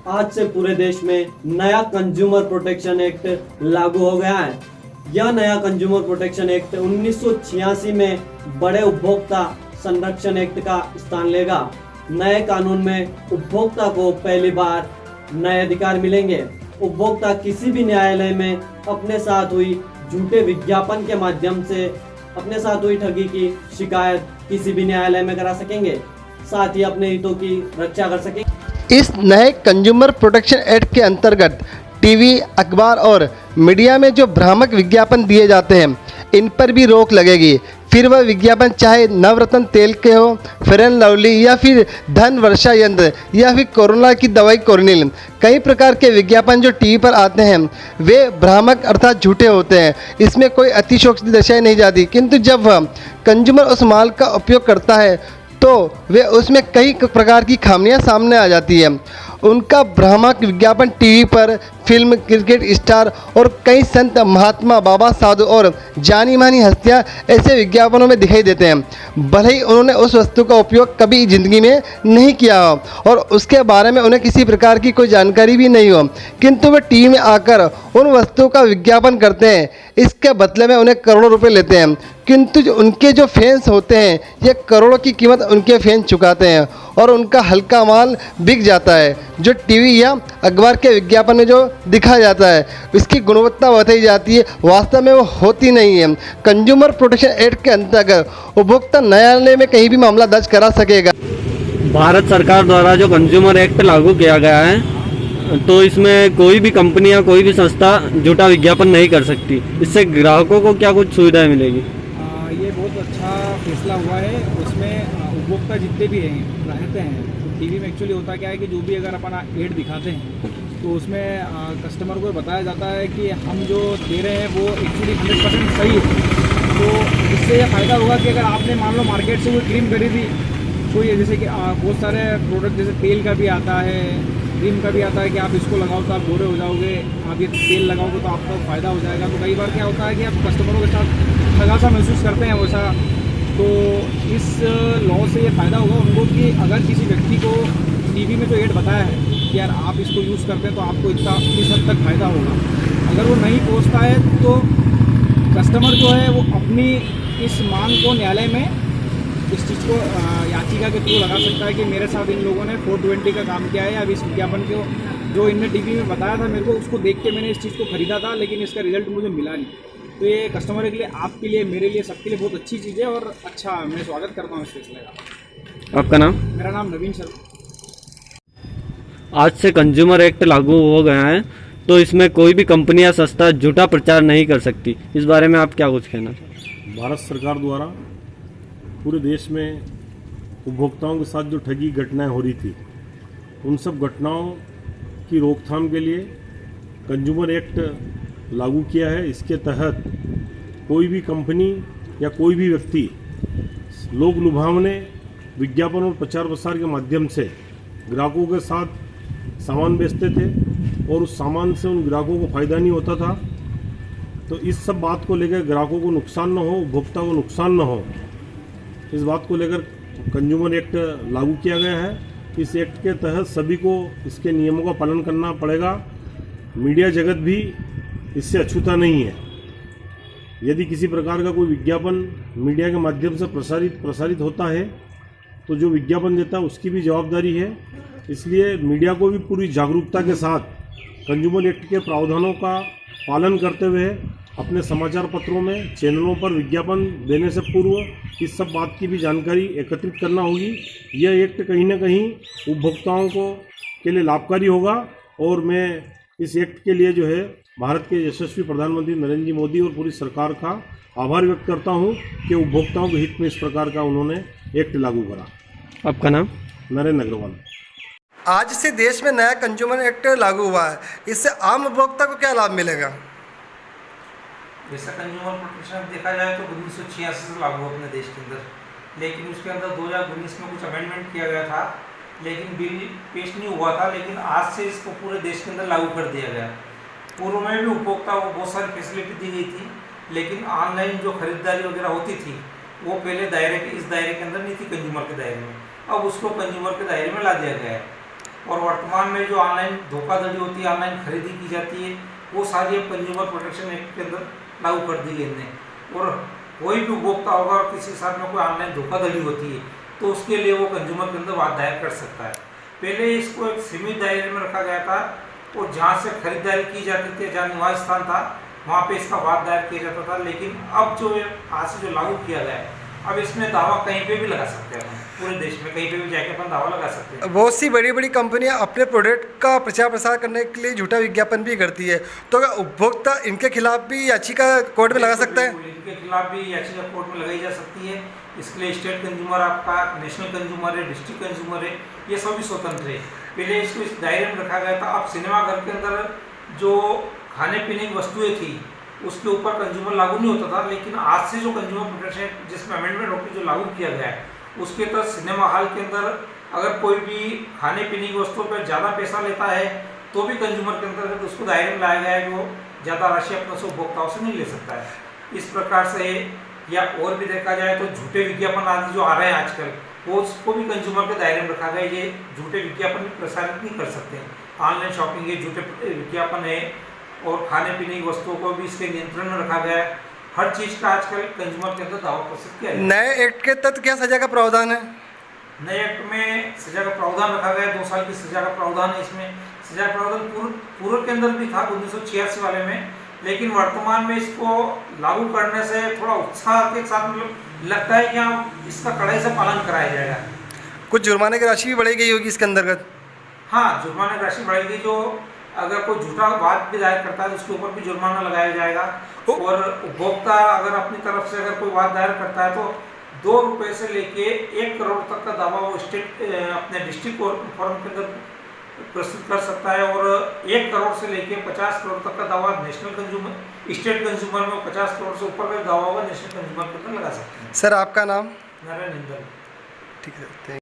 आज से पूरे देश में नया कंज्यूमर प्रोटेक्शन एक्ट लागू हो गया है। यह नया कंज्यूमर प्रोटेक्शन एक्ट 1986 में बड़े उपभोक्ता संरक्षण एक्ट का स्थान लेगा। नए कानून में उपभोक्ता को पहली बार नए अधिकार मिलेंगे। उपभोक्ता किसी भी न्यायालय में अपने साथ हुई झूठे विज्ञापन के माध्यम से अपने साथ हुई ठगी की शिकायत किसी भी न्यायालय में करा सकेंगे, साथ ही अपने हितों की रक्षा कर सकेंगे। इस नए कंज्यूमर प्रोटेक्शन एक्ट के अंतर्गत टीवी, अखबार और मीडिया में जो भ्रामक विज्ञापन दिए जाते हैं, इन पर भी रोक लगेगी। फिर वह विज्ञापन चाहे नवरत्न तेल के हो, फेयर एंड लवली या फिर धन वर्षा यंत्र या फिर कोरोना की दवाई कोरोनिल, कई प्रकार के विज्ञापन जो टीवी पर आते हैं वे भ्रामक अर्थात झूठे होते हैं। इसमें कोई अतिशयोक्ति दर्शाई नहीं जाती, किंतु जब वह कंज्यूमर उस माल का उपयोग करता है तो वे उसमें कई प्रकार की खामियां सामने आ जाती है। उनका भ्रामक विज्ञापन टीवी पर फिल्म, क्रिकेट स्टार और कई संत, महात्मा, बाबा, साधु और जानी मानी हस्तियां ऐसे विज्ञापनों में दिखाई देते हैं। भले ही उन्होंने उस वस्तु का उपयोग कभी ज़िंदगी में नहीं किया हो और उसके बारे में उन्हें किसी प्रकार की कोई जानकारी भी नहीं हो, किंतु वे टीवी में आकर उन वस्तुओं का विज्ञापन करते हैं। इसके बदले में उन्हें करोड़ों रुपए लेते हैं, किंतु उनके जो फैंस होते हैं ये करोड़ों की कीमत उनके फैंस चुकाते हैं और उनका हल्का माल बिक जाता है। जो टीवी या अखबार के विज्ञापन में जो दिखाया जाता है इसकी गुणवत्ता बताई जाती है, वास्तव में वो होती नहीं है। कंज्यूमर प्रोटेक्शन एक्ट के अंतर्गत उपभोक्ता न्यायालय में कहीं भी मामला दर्ज करा सकेगा। भारत सरकार द्वारा जो कंज्यूमर एक्ट लागू किया गया है तो इसमें कोई भी कंपनी या कोई भी संस्था झूठा विज्ञापन नहीं कर सकती। इससे ग्राहकों को क्या कुछ सुविधाएं मिलेगी? ये बहुत अच्छा फैसला हुआ है। उसमें उपभोक्ता जितने भी रहते हैं, टीवी में एक्चुअली होता क्या है कि जो भी अगर अपना एड दिखाते हैं तो उसमें कस्टमर को बताया जाता है कि हम जो दे रहे हैं वो एक्चुअली 100% सही है। तो इससे ये फ़ायदा होगा कि अगर आपने मान लो मार्केट से कोई क्रीम खरीदी, कोई जैसे कि बहुत सारे प्रोडक्ट जैसे तेल का भी आता है, क्रीम का भी आता है कि आप इसको लगाओ तो आप गोरे हो जाओगे, आप ये तेल लगाओगे तो आपको फ़ायदा हो जाएगा। तो कई बार क्या होता है कि आप कस्टमरों के साथ ठगा सा महसूस करते हैं वैसा। तो इस लॉ से ये फ़ायदा होगा उनको कि अगर किसी व्यक्ति को टीवी में जो एड बताया है कि यार आप इसको यूज़ करते हैं तो आपको इतना इस हद तक फ़ायदा होगा, अगर वो नहीं पहुँचता है तो कस्टमर जो है वो अपनी इस मांग को न्यायालय में इस चीज़ को याचिका के थ्रू लगा सकता है कि मेरे साथ इन लोगों ने 420 का काम किया है। अब इस विज्ञापन को जो इनने टीवी में बताया था मेरे को, उसको देख के मैंने इस चीज़ को खरीदा था, लेकिन इसका रिजल्ट मुझे मिला नहीं। तो ये कस्टमर के लिए, आपके लिए, मेरे लिए, सबके लिए बहुत अच्छी चीज़ है और अच्छा मैं स्वागत करता हूँ इस फैसले का। आपका नाम? मेरा नाम नवीन शर्मा। आज से कंज्यूमर एक्ट लागू हो गया है तो इसमें कोई भी कंपनी या संस्था झूठा प्रचार नहीं कर सकती। इस बारे में आप क्या कुछ कहना चाहते हैं? भारत सरकार द्वारा पूरे देश में उपभोक्ताओं के साथ जो ठगी घटनाएं हो रही थी, उन सब घटनाओं की रोकथाम के लिए कंज्यूमर एक्ट लागू किया है। इसके तहत कोई भी कंपनी या कोई भी व्यक्ति लोक लुभावने विज्ञापन और प्रचार प्रसार के माध्यम से ग्राहकों के साथ सामान बेचते थे और उस सामान से उन ग्राहकों को फ़ायदा नहीं होता था। तो इस सब बात को लेकर ग्राहकों को नुकसान न हो, उपभोक्ता को नुकसान न हो, इस बात को लेकर कंज्यूमर एक्ट लागू किया गया है। इस एक्ट के तहत सभी को इसके नियमों का पालन करना पड़ेगा। मीडिया जगत भी इससे अछूता नहीं है। यदि किसी प्रकार का कोई विज्ञापन मीडिया के माध्यम से प्रसारित होता है तो जो विज्ञापन देता है उसकी भी जवाबदारी है। इसलिए मीडिया को भी पूरी जागरूकता के साथ कंज्यूमर एक्ट के प्रावधानों का पालन करते हुए अपने समाचार पत्रों में, चैनलों पर विज्ञापन देने से पूर्व इस सब बात की भी जानकारी एकत्रित करना होगी। यह एक्ट कहीं ना कहीं उपभोक्ताओं के लिए लाभकारी होगा और मैं इस एक्ट के लिए जो है भारत के यशस्वी प्रधानमंत्री नरेंद्र जी मोदी और पूरी सरकार का आभार व्यक्त करता हूं कि उपभोक्ताओं के हित में इस प्रकार का उन्होंने एक्ट लागू करा। आपका नाम? नरेंद्र अग्रवाल। आज से देश में नया कंज्यूमर एक्ट लागू हुआ है, इससे आम उपभोक्ता को क्या लाभ मिलेगा? जैसा कंज्यूमर प्रोटेक्शन देखा जाए तो 1986 से लागू अपने देश के अंदर, लेकिन उसके अंदर 2019 में कुछ अमेंडमेंट किया गया था, लेकिन बिल पेश नहीं हुआ था। लेकिन आज से इसको पूरे देश के अंदर लागू कर दिया गया। पूर्व में भी उपभोक्ता को बहुत सारी फैसिलिटी दी गई थी, लेकिन ऑनलाइन जो खरीदारी वगैरह होती थी वो पहले इस दायरे के अंदर नहीं थी, कंज्यूमर के दायरे में। अब उसको कंज्यूमर के दायरे में ला दिया गया है। और वर्तमान में जो ऑनलाइन धोखाधड़ी होती है, ऑनलाइन खरीदी की जाती है, वो सारी अब कंज्यूमर प्रोटेक्शन एक्ट के अंदर लागू कर दी गई है। और कोई भी उपभोक्ता होगा और किसी के साथ में कोई ऑनलाइन धोखाधड़ी होती है तो उसके लिए वो कंज्यूमर के अंदर वाद दायर कर सकता है। पहले इसको एक सीमित दायरे में रखा गया था और जहाँ से खरीदारी की जाती थी, जहाँ निवास स्थान था, वहाँ पे इसका वाद दायर किया जाता था। लेकिन अब जो आज से जो लागू किया गया है, अब इसमें दावा कहीं पे भी लगा सकते हैं, पूरे देश में कहीं पे भी जाके अपन दावा लगा सकते हैं। बहुत सी बड़ी बड़ी कंपनियां अपने प्रोडक्ट का प्रचार प्रसार करने के लिए झूठा विज्ञापन भी करती है, तो क्या उपभोक्ता इनके खिलाफ भी याचिका कोर्ट में लगा सकता है? इनके खिलाफ भी याचिका कोर्ट में लगाई जा सकती है। इसके लिए स्टेट कंज्यूमर आपका, नेशनल कंज्यूमर है, डिस्ट्रिक्ट कंज्यूमर है, ये सभी स्वतंत्र है। पहले इसको इस दायरे में रखा गया था। अब सिनेमाघर के अंदर जो खाने पीने की वस्तुएं थी उसके ऊपर कंज्यूमर लागू नहीं होता था, लेकिन आज से जो कंज्यूमर प्रोटेक्शन जिसमें अमेंडमेंट होकर जो लागू किया गया है, उसके तहत सिनेमा हॉल के अंदर अगर कोई भी खाने पीने की वस्तुओं पर ज़्यादा पैसा लेता है तो भी कंज्यूमर के अंतर्गत उसको दायरे में लाया गया है, वो ज़्यादा राशि अपने से उपभोक्ताओं से नहीं ले सकता है। इस प्रकार से, या और भी देखा जाए तो झूठे विज्ञापन आदि जो आ रहे हैं आजकल, वो उसको भी कंज्यूमर के दायरे में रखा गया है। ये झूठे विज्ञापन भी प्रसारित नहीं कर सकते। ऑनलाइन शॉपिंग के झूठे विज्ञापन है और खाने पीने की वस्तुओं को भी इसके नियंत्रण में रखा गया है। हर चीज़ का आजकल कंज्यूमर के अंदर दावा प्रस्तुत किया है। नए एक्ट के तहत क्या सजा का प्रावधान है? नए एक्ट में सजा का प्रावधान रखा गया है, 2 साल की सजा का प्रावधान है। इसमें सजा का प्रावधान पूर्व के अंदर भी था 1986 वाले में, लेकिन वर्तमान में इसको लागू करने से थोड़ा उत्साह के साथ मतलब लगता है कि हाँ, इसका कड़ाई से पालन कराया जाएगा। कुछ जुर्माने की राशि भी बढ़ाई गई होगी इसके अंतर्गत? हाँ, जुर्माने की राशि बढ़ेगी। जो अगर कोई झूठा वाद भी दायर करता है तो उसके ऊपर भी जुर्माना लगाया जाएगा। और उपभोक्ता अगर अपनी तरफ से अगर कोई वाद दायर करता है तो 2 रुपये से लेके 1 करोड़ तक का दावा वो स्टेट अपने डिस्ट्रिक्ट फोरम के अंदर प्रस्तुत कर सकता है। और 1 करोड़ से लेके 50 करोड़ तक का दावा नेशनल कंज्यूमर, स्टेट कंज्यूमर में 50 करोड़ से ऊपर का दावा होगा नेशनल कंज्यूमर के अंदर लगा सकते हैं। सर आपका नाम? नारायण हिंदल। ठीक है, थैंक